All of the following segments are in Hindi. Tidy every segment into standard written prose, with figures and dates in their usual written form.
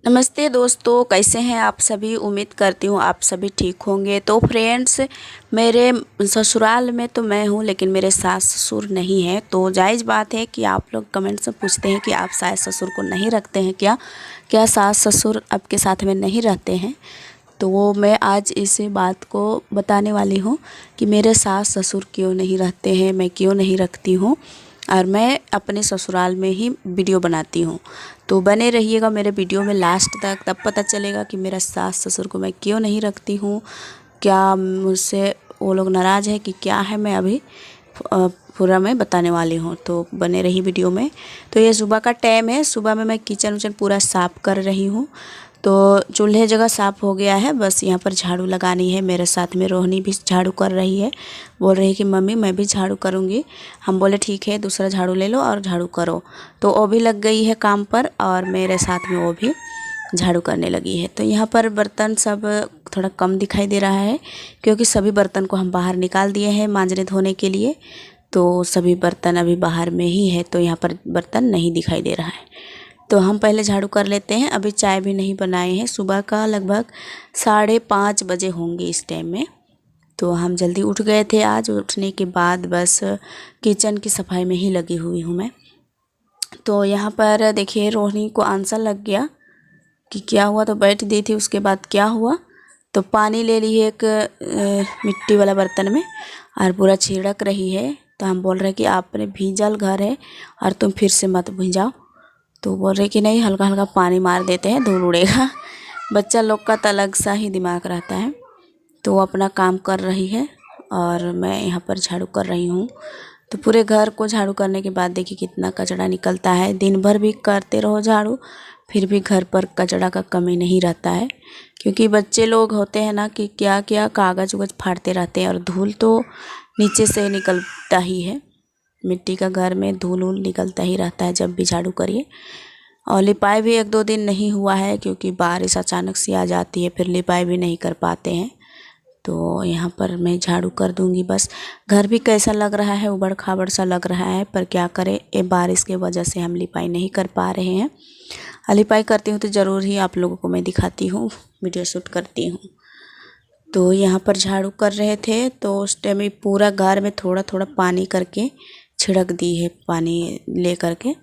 नमस्ते दोस्तों, कैसे हैं आप सभी। उम्मीद करती हूँ आप सभी ठीक होंगे। तो फ्रेंड्स, मेरे ससुराल में तो मैं हूँ, लेकिन मेरे सास ससुर नहीं हैं। तो जायज़ बात है कि आप लोग कमेंट्स में पूछते हैं कि आप सास ससुर को नहीं रखते हैं क्या। क्या सास ससुर आपके साथ में नहीं रहते हैं? तो वो मैं आज इस बात को बताने वाली हूँ कि मेरे सास ससुर क्यों नहीं रहते हैं, मैं क्यों नहीं रखती हूँ, और मैं अपने ससुराल में ही वीडियो बनाती हूँ। तो बने रहिएगा मेरे वीडियो में लास्ट तक, तब पता चलेगा कि मेरा सास ससुर को मैं क्यों नहीं रखती हूँ। क्या मुझसे वो लोग नाराज़ है कि क्या है, मैं अभी पूरा मैं बताने वाली हूँ। तो बने रही वीडियो में। तो ये सुबह का टाइम है। सुबह में मैं किचन उचन पूरा साफ़ कर रही हूँ। तो चूल्हे जगह साफ़ हो गया है, बस यहाँ पर झाड़ू लगानी है। मेरे साथ में रोहिणी भी झाड़ू कर रही है। बोल रही है कि मम्मी मैं भी झाड़ू करूँगी। हम बोले ठीक है, दूसरा झाड़ू ले लो और झाड़ू करो। तो वो भी लग गई है काम पर और मेरे साथ में वो भी झाड़ू करने लगी है। तो यहाँ पर बर्तन सब थोड़ा कम दिखाई दे रहा है, क्योंकि सभी बर्तन को हम बाहर निकाल दिए हैं मांजने धोने के लिए। तो सभी बर्तन अभी बाहर में ही है, तो यहाँ पर बर्तन नहीं दिखाई दे रहा है। तो हम पहले झाड़ू कर लेते हैं। अभी चाय भी नहीं बनाए हैं। सुबह का लगभग 5:30 बजे होंगे इस टाइम में। तो हम जल्दी उठ गए थे। आज उठने के बाद बस किचन की सफाई में ही लगी हुई हूँ मैं। तो यहाँ पर देखिए, रोहिणी को आंसर लग गया कि क्या हुआ, तो बैठ दी थी। उसके बाद क्या हुआ, तो पानी ले ली एक मिट्टी वाला बर्तन में और पूरा छिड़क रही है। तो हम बोल रहे कि आपने भींजल घर है और तुम फिर से मत भींजाओ। तो बोल रहे कि नहीं, हल्का हल्का पानी मार देते हैं, धूल उड़ेगा। बच्चा लोग का तो अलग सा ही दिमाग रहता है। तो वो अपना काम कर रही है और मैं यहाँ पर झाड़ू कर रही हूँ। तो पूरे घर को झाड़ू करने के बाद देखिए कितना कचरा निकलता है। दिन भर भी करते रहो झाड़ू, फिर भी घर पर कचरा का कमी नहीं रहता है। क्योंकि बच्चे लोग होते हैं ना कि क्या क्या कागज़ उगज फाड़ते रहते हैं, और धूल तो नीचे से निकलता ही है। मिट्टी का घर में धूल उल निकलता ही रहता है जब भी झाड़ू करिए। और लिपाई भी 1-2 दिन नहीं हुआ है, क्योंकि बारिश अचानक से आ जाती है, फिर लिपाई भी नहीं कर पाते हैं। तो यहाँ पर मैं झाड़ू कर दूँगी बस। घर भी कैसा लग रहा है, उबड़ खाबड़ सा लग रहा है, पर क्या करें, ये बारिश की वजह से हम लिपाई नहीं कर पा रहे हैं। लिपाई करती हूँ तो ज़रूर ही आप लोगों को मैं दिखाती हूँ, वीडियो शूट करती हूँ। तो यहाँ पर झाड़ू कर रहे थे, तो उस टाइम में पूरा घर में थोड़ा थोड़ा पानी करके छिड़क दी है। पानी ले करके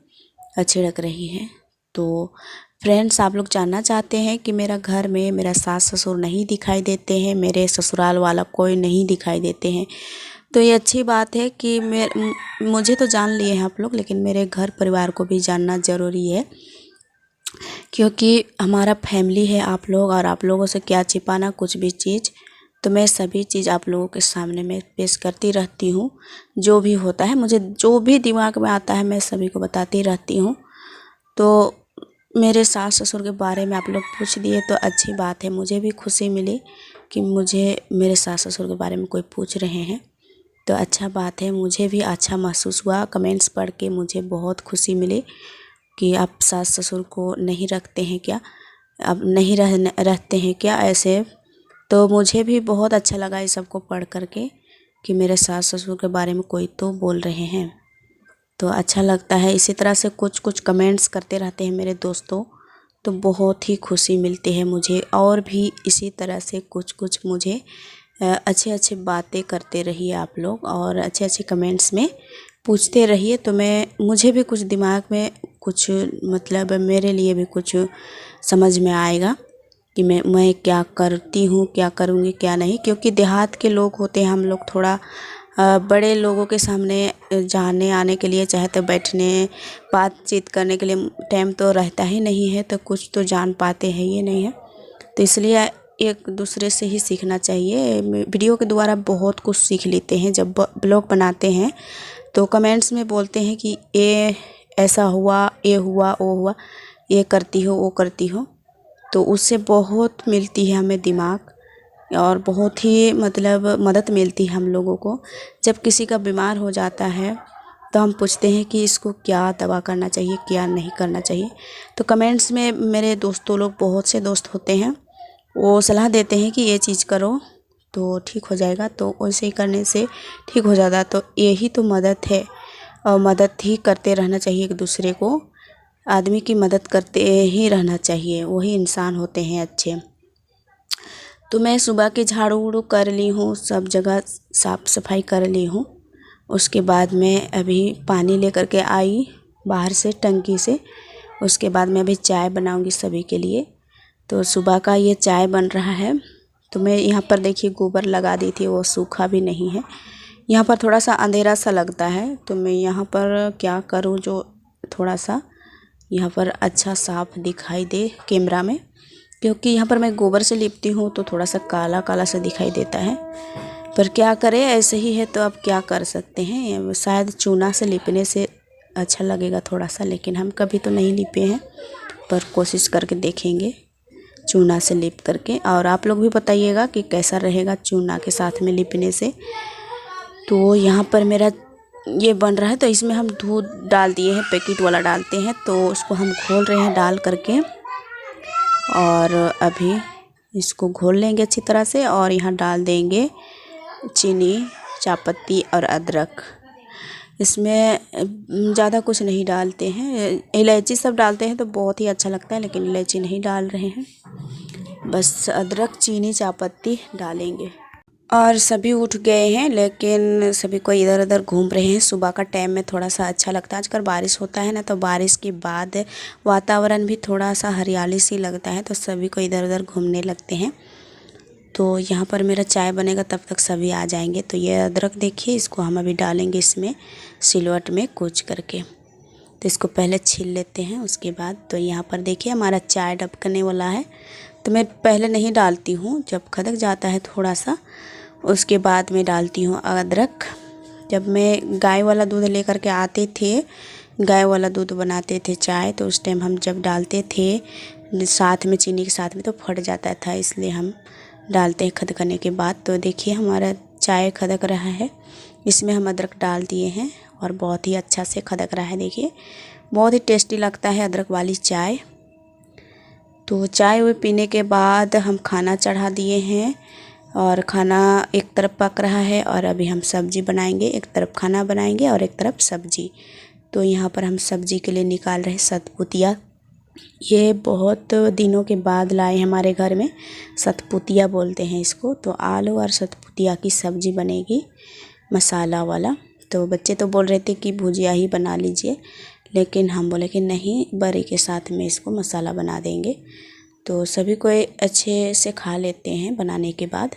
छिड़क रही है। तो फ्रेंड्स, आप लोग जानना चाहते हैं कि मेरा घर में मेरा सास ससुर नहीं दिखाई देते हैं, मेरे ससुराल वाला कोई नहीं दिखाई देते हैं। तो ये अच्छी बात है कि मुझे तो जान लिए हैं आप लोग, लेकिन मेरे घर परिवार को भी जानना ज़रूरी है, क्योंकि हमारा फैमिली है आप लोग, और आप लोगों से क्या छिपाना कुछ भी चीज़। तो मैं सभी चीज़ आप लोगों के सामने मैं पेश करती रहती हूँ। जो भी होता है, मुझे जो भी दिमाग में आता है, मैं सभी को बताती रहती हूँ। तो मेरे सास ससुर के बारे में आप लोग पूछ दिए तो अच्छी बात है। मुझे भी खुशी मिली कि मुझे मेरे सास ससुर के बारे में कोई पूछ रहे हैं, तो अच्छा बात है। मुझे भी अच्छा महसूस हुआ। कमेंट्स पढ़ के मुझे बहुत खुशी मिली कि आप सास ससुर को नहीं रखते हैं क्या, अब नहीं रहते हैं क्या ऐसे। तो मुझे भी बहुत अच्छा लगा इस सब को पढ़ करके कि मेरे सास ससुर के बारे में कोई तो बोल रहे हैं। तो अच्छा लगता है। इसी तरह से कुछ कुछ कमेंट्स करते रहते हैं मेरे दोस्तों, तो बहुत ही खुशी मिलती है मुझे। और भी इसी तरह से कुछ कुछ मुझे अच्छे अच्छे बातें करते रहिए आप लोग, और अच्छे अच्छे कमेंट्स में पूछते रहिए। तो मुझे भी कुछ दिमाग में कुछ, मतलब मेरे लिए भी कुछ समझ में आएगा कि मैं क्या करती हूँ, क्या करूँगी, क्या नहीं। क्योंकि देहात के लोग होते हैं हम लोग, थोड़ा बड़े लोगों के सामने जाने आने के लिए, चाहे तो बैठने बातचीत करने के लिए टाइम तो रहता ही नहीं है, तो कुछ तो जान पाते हैं, ये नहीं है। तो इसलिए एक दूसरे से ही सीखना चाहिए। वीडियो के द्वारा बहुत कुछ सीख लेते हैं। जब ब्लॉग बनाते हैं तो कमेंट्स में बोलते हैं कि ये ऐसा हुआ, ये हुआ, वो हुआ, ये करती हो, वो करती हो। तो उससे बहुत मिलती है हमें दिमाग, और बहुत ही मतलब मदद मिलती है हम लोगों को। जब किसी का बीमार हो जाता है तो हम पूछते हैं कि इसको क्या दवा करना चाहिए, क्या नहीं करना चाहिए। तो कमेंट्स में मेरे दोस्तों लोग, बहुत से दोस्त होते हैं, वो सलाह देते हैं कि ये चीज़ करो तो ठीक हो जाएगा। तो वैसे ही करने से ठीक हो जाता है। तो यही तो मदद है, और मदद ही करते रहना चाहिए एक दूसरे को। आदमी की मदद करते ही रहना चाहिए, वही इंसान होते हैं अच्छे। तो मैं सुबह के झाड़ू वूड़ू कर ली हूँ, सब जगह साफ़ सफाई कर ली हूँ। उसके बाद मैं अभी पानी लेकर के आई बाहर से टंकी से। उसके बाद मैं अभी चाय बनाऊंगी सभी के लिए। तो सुबह का ये चाय बन रहा है। तो मैं यहाँ पर देखिए गोबर लगा दी थी, वो सूखा भी नहीं है। यहाँ पर थोड़ा सा अंधेरा सा लगता है, तो मैं यहाँ पर क्या करूँ जो थोड़ा सा यहाँ पर अच्छा साफ दिखाई दे कैमरा में, क्योंकि यहाँ पर मैं गोबर से लिपती हूँ तो थोड़ा सा काला काला सा दिखाई देता है। पर क्या करें, ऐसे ही है तो अब क्या कर सकते हैं। शायद चूना से लिपने से अच्छा लगेगा थोड़ा सा, लेकिन हम कभी तो नहीं लिपे हैं, पर कोशिश करके देखेंगे चूना से लिप करके। और आप लोग भी बताइएगा कि कैसा रहेगा चूना के साथ में लिपने से। तो यहाँ पर मेरा ये बन रहा है, तो इसमें हम दूध डाल दिए हैं, पैकेट वाला डालते हैं, तो उसको हम घोल रहे हैं डाल करके। और अभी इसको घोल लेंगे अच्छी तरह से, और यहाँ डाल देंगे चीनी, चायपत्ती और अदरक। इसमें ज़्यादा कुछ नहीं डालते हैं, इलायची सब डालते हैं तो बहुत ही अच्छा लगता है, लेकिन इलायची नहीं डाल रहे हैं, बस अदरक, चीनी, चायपत्ती डालेंगे। और सभी उठ गए हैं, लेकिन सभी को इधर उधर घूम रहे हैं। सुबह का टाइम में थोड़ा सा अच्छा लगता है, आजकल बारिश होता है ना, तो बारिश के बाद वातावरण भी थोड़ा सा हरियाली सी लगता है, तो सभी को इधर उधर घूमने लगते हैं। तो यहाँ पर मेरा चाय बनेगा, तब तक सभी आ जाएंगे। तो ये अदरक देखिए, इसको हम अभी डालेंगे इसमें सिलवट में कूच करके। तो इसको पहले छील लेते हैं, उसके बाद तो यहाँ पर देखिए हमारा चाय ढकने वाला है। तो मैं पहले नहीं डालती हूँ, जब खदक जाता है थोड़ा सा उसके बाद मैं डालती हूँ अदरक। जब मैं गाय वाला दूध लेकर के आते थे, गाय वाला दूध बनाते थे चाय, तो उस टाइम हम जब डालते थे साथ में चीनी के साथ में तो फट जाता था, इसलिए हम डालते हैं खदकने के बाद। तो देखिए हमारा चाय खदक रहा है, इसमें हम अदरक डाल दिए हैं और बहुत ही अच्छा से खदक रहा है। देखिए बहुत ही टेस्टी लगता है अदरक वाली चाय। तो चाय वो पीने के बाद हम खाना चढ़ा दिए हैं, और खाना एक तरफ पक रहा है, और अभी हम सब्ज़ी बनाएंगे। एक तरफ खाना बनाएंगे और एक तरफ सब्ज़ी। तो यहाँ पर हम सब्ज़ी के लिए निकाल रहे हैं सतपुतिया। ये बहुत दिनों के बाद लाए हमारे घर में, सतपुतिया बोलते हैं इसको। तो आलू और सतपुतिया की सब्ज़ी बनेगी मसाला वाला। तो बच्चे तो बोल रहे थे कि भुजिया ही बना लीजिए, लेकिन हम बोले कि नहीं, बड़ी के साथ में इसको मसाला बना देंगे। तो सभी कोई अच्छे से खा लेते हैं बनाने के बाद।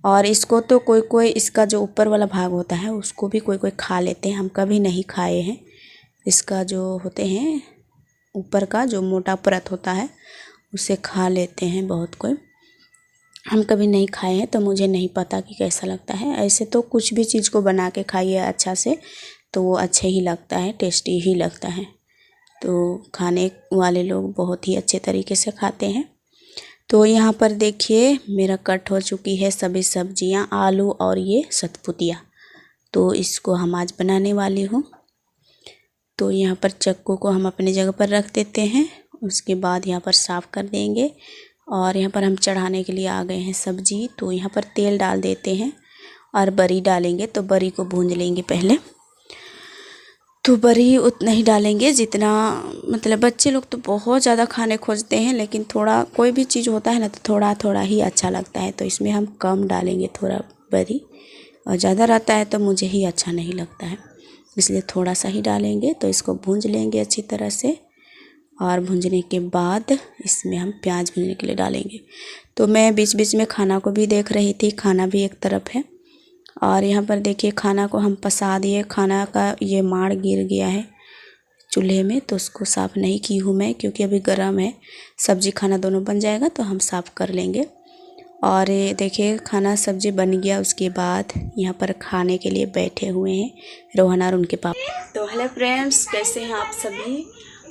और इसको तो कोई कोई इसका जो ऊपर वाला भाग होता है उसको भी कोई कोई खा लेते हैं, हम कभी नहीं खाए हैं। इसका जो होते हैं ऊपर का जो मोटा परत होता है उसे खा लेते हैं बहुत कोई, हम कभी नहीं खाए हैं, तो मुझे नहीं पता कि कैसा लगता है। ऐसे तो कुछ भी चीज़ को बना के खाइए अच्छा से तो वो अच्छे ही लगता है, टेस्टी ही लगता है। तो खाने वाले लोग बहुत ही अच्छे तरीके से खाते हैं। तो यहाँ पर देखिए मेरा कट हो चुकी है सभी सब्जियाँ, आलू और ये सतपुतिया। तो इसको हम आज बनाने वाली हूँ। तो यहाँ पर चक्कू को हम अपनी जगह पर रख देते हैं, उसके बाद यहाँ पर साफ़ कर देंगे। और यहाँ पर हम चढ़ाने के लिए आ गए हैं सब्जी। तो यहाँ पर तेल डाल देते हैं और बड़ी डालेंगे। तो बड़ी को भूंज लेंगे पहले। तो बड़ी उतना ही डालेंगे जितना, मतलब बच्चे लोग तो बहुत ज़्यादा खाने खोजते हैं, लेकिन थोड़ा कोई भी चीज़ होता है ना तो थोड़ा थोड़ा ही अच्छा लगता है। तो इसमें हम कम डालेंगे थोड़ा बड़ी, और ज़्यादा रहता है तो मुझे ही अच्छा नहीं लगता है, इसलिए थोड़ा सा ही डालेंगे। तो इसको भूंज लेंगे अच्छी तरह से, और भूंजने के बाद इसमें हम प्याज भूनने के लिए डालेंगे। तो मैं बीच बीच में खाना को भी देख रही थी, खाना भी एक तरफ है। और यहाँ पर देखिए खाना को हम पसा दिए, खाना का ये माड़ गिर गया है चूल्हे में, तो उसको साफ़ नहीं की हूँ मैं, क्योंकि अभी गर्म है। सब्जी खाना दोनों बन जाएगा तो हम साफ़ कर लेंगे। और ये देखिए खाना सब्जी बन गया। उसके बाद यहाँ पर खाने के लिए बैठे हुए हैं रोहन और उनके पापा। तो हेलो फ्रेंड्स, कैसे हैं आप सभी?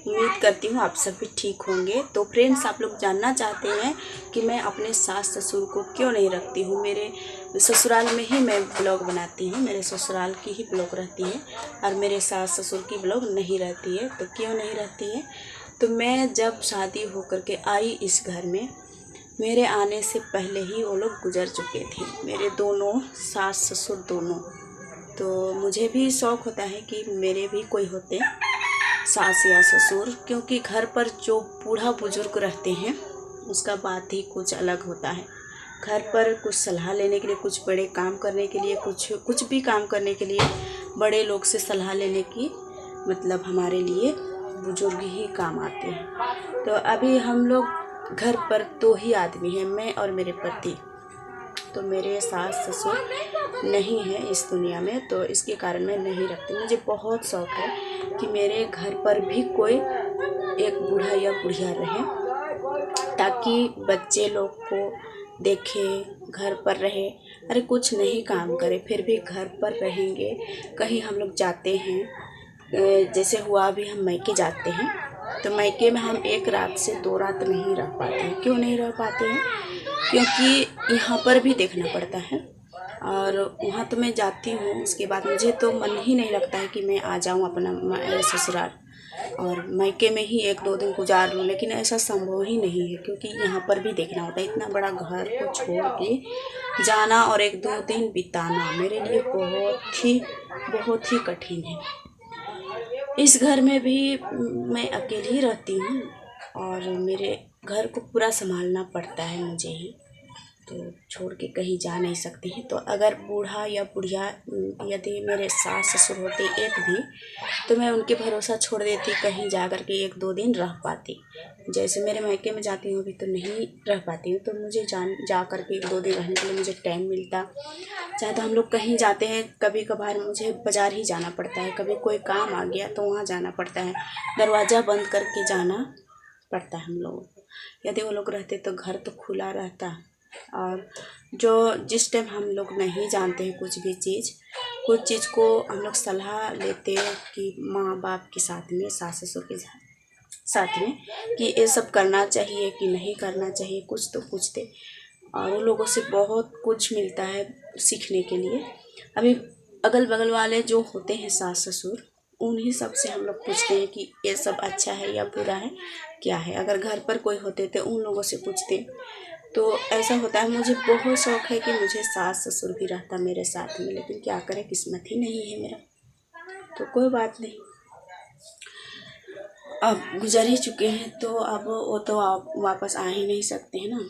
उम्मीद करती हूँ आप सभी ठीक होंगे। तो फ्रेंड्स, आप लोग जानना चाहते हैं कि मैं अपने सास ससुर को क्यों नहीं रखती हूँ। मेरे ससुराल में ही मैं ब्लॉग बनाती हूँ, मेरे ससुराल की ही ब्लॉग रहती है, और मेरे सास ससुर की ब्लॉग नहीं रहती है। तो क्यों नहीं रहती है? तो मैं जब शादी होकर के आई इस घर में, मेरे आने से पहले ही वो लोग गुजर चुके थे, मेरे दोनों सास ससुर दोनों। तो मुझे भी शौक़ होता है कि मेरे भी कोई होते, सास या ससुर, क्योंकि घर पर जो बूढ़ा बुजुर्ग रहते हैं उसका बात ही कुछ अलग होता है। घर पर कुछ सलाह लेने के लिए, कुछ बड़े काम करने के लिए, कुछ भी काम करने के लिए बड़े लोग से सलाह लेने की मतलब हमारे लिए बुजुर्ग ही काम आते हैं। तो अभी हम लोग घर पर 2 ही आदमी हैं, मैं और मेरे पति। तो मेरे सास ससुर नहीं है इस दुनिया में, तो इसके कारण मैं नहीं रखती। मुझे बहुत शौक़ है कि मेरे घर पर भी कोई एक बूढ़ा या बुढ़िया रहे, ताकि बच्चे लोग को देखे, घर पर रहे। अरे कुछ नहीं काम करे फिर भी घर पर रहेंगे। कहीं हम लोग जाते हैं, जैसे हुआ अभी हम मायके जाते हैं, तो मायके में हम 1 रात से 2 रात नहीं रह पाते हैं। क्यों नहीं रह पाते हैं? क्योंकि यहाँ पर भी देखना पड़ता है, और वहाँ तो मैं जाती हूँ, उसके बाद मुझे तो मन ही नहीं लगता है कि मैं आ जाऊँ अपना ससुराल और मायके में ही 1-2 दिन गुजार लूँ, लेकिन ऐसा संभव ही नहीं है, क्योंकि यहाँ पर भी देखना होता है। इतना बड़ा घर को छोड़ के जाना और 1-2 दिन बिताना मेरे लिए बहुत ही कठिन है। इस घर में भी मैं अकेली ही रहती हूँ और मेरे घर को पूरा संभालना पड़ता है मुझे ही, तो छोड़ के कहीं जा नहीं सकती हैं। तो अगर बूढ़ा या बुढ़िया यदि मेरे सास ससुर होते एक भी, तो मैं उनके भरोसा छोड़ देती, कहीं जा कर के 1-2 दिन रह पाती। जैसे मेरे मायके में जाती हूँ अभी तो नहीं रह पाती हूँ, तो मुझे जा कर के 1-2 दिन रहने के लिए मुझे टाइम मिलता। चाहे तो हम लोग कहीं जाते हैं, कभी कभार मुझे बाज़ार ही जाना पड़ता है, कभी कोई काम आ गया तो वहाँ जाना पड़ता है, दरवाज़ा बंद करके जाना पड़ता है हम लोगों को। यदि वो लोग रहते तो घर तो खुला रहता। और जिस टाइम हम लोग नहीं जानते हैं कुछ चीज़ को हम लोग सलाह लेते हैं कि माँ बाप के साथ में, सास ससुर के साथ में, कि ये सब करना चाहिए कि नहीं करना चाहिए, कुछ तो पूछते। और उन लोगों से बहुत कुछ मिलता है सीखने के लिए। अभी अगल बगल वाले जो होते हैं सास ससुर, उन्हीं सब से हम लोग पूछते हैं कि ये सब अच्छा है या बुरा है, क्या है। अगर घर पर कोई होते तो उन लोगों से पूछते। तो ऐसा होता है। मुझे बहुत शौक़ है कि मुझे सास ससुर भी रहता मेरे साथ में, लेकिन क्या करें, किस्मत ही नहीं है मेरा। तो कोई बात नहीं, अब गुजर ही चुके हैं, तो अब वो तो आप वापस आ ही नहीं सकते हैं ना।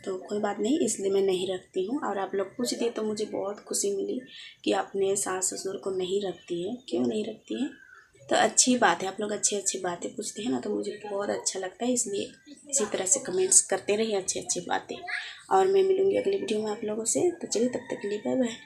तो कोई बात नहीं, इसलिए मैं नहीं रखती हूँ। और आप लोग पूछ दिए तो मुझे बहुत खुशी मिली कि अपने सास ससुर को नहीं रखती है। क्यों नहीं रखती है? तो अच्छी बात है, आप लोग अच्छी बातें पूछते हैं ना, तो मुझे बहुत अच्छा लगता है। इसलिए इसी तरह से कमेंट्स करते रहिए अच्छी बातें। और मैं मिलूँगी अगली वीडियो में आप लोगों से। तो चलिए, तब तक के लिए बाय बाय।